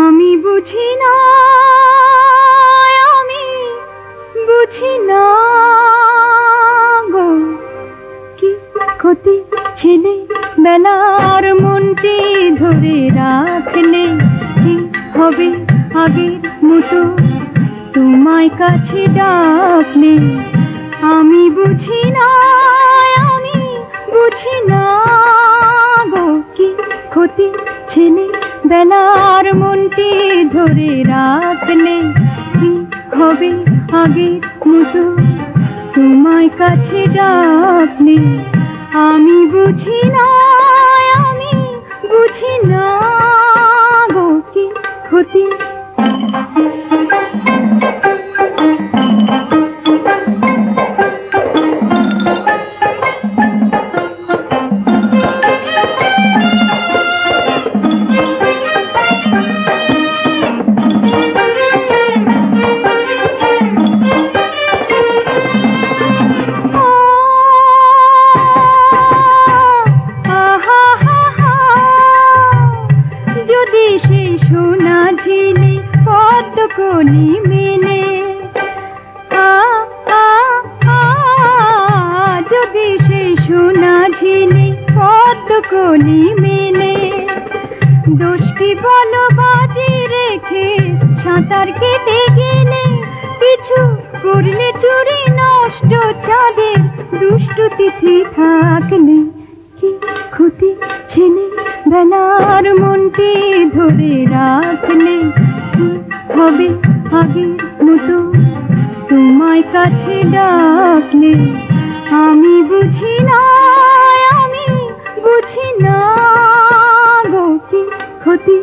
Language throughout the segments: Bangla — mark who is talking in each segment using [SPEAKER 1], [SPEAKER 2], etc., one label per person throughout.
[SPEAKER 1] আমি বুঝি না, আমি বুঝি না গো, কি ক্ষতি ছেলে বেলার মনটি ধরে রাখলে কি হবে আগের মতো তোমায় কাছে ডাকলে। আমি বুঝি না, আমি বুঝি না গো, কি ক্ষতি ছেলে বেলার মনটি ধরে রাখলে কি হবে আগের মতো তোমায় কাছে ডাকলে। আমি বুঝি না, আমি বুঝি না গো, কি ক্ষতি। যদি সেই সোনা ঝিলি পদ্ম কলি মেলে, যদি সেই সোনা ঝিলি পদ্ম কলি মেলে, দোষ কি বলো বাজি রেখে সাঁতার কেটে গেলে, কিছু করলে চুরি নষ্ট চাঁদের দুষ্ট তিথি থাকলে কি ক্ষতি ছেলে বেলার মনটি ধরে রাখলে কি হবে আগের মতো তোমায় কাছে ডাকলে। আমি বুঝি না, আমি বুঝি না গো, কি ক্ষতি।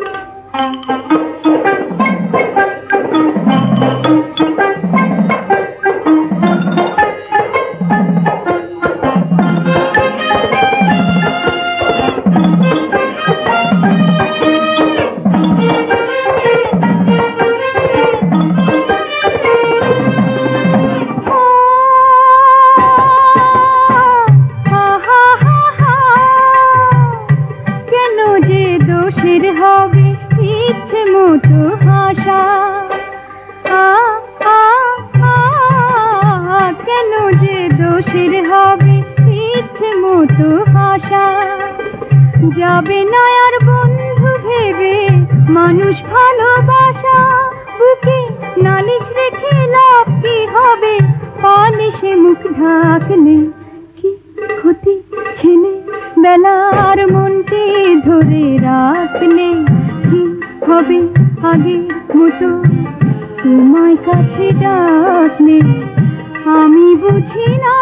[SPEAKER 1] দোষের হবে ইচ্ছে মতো হাসা, কেন যে দোষের হবে ইচ্ছে মতো হাসা। যাবে না আর বন্ধু ভেবে মানুষ ভালোবাসা, বুকে নালিশ রেখে লাভ কি হবে পালিশে মুখ ঢাকলে কি ক্ষতি ছেলে বেলার মনটি ধরে রাখলে কি হবে আগের মতো তোমায় কাছে ডাকলে। আমি বুঝি না,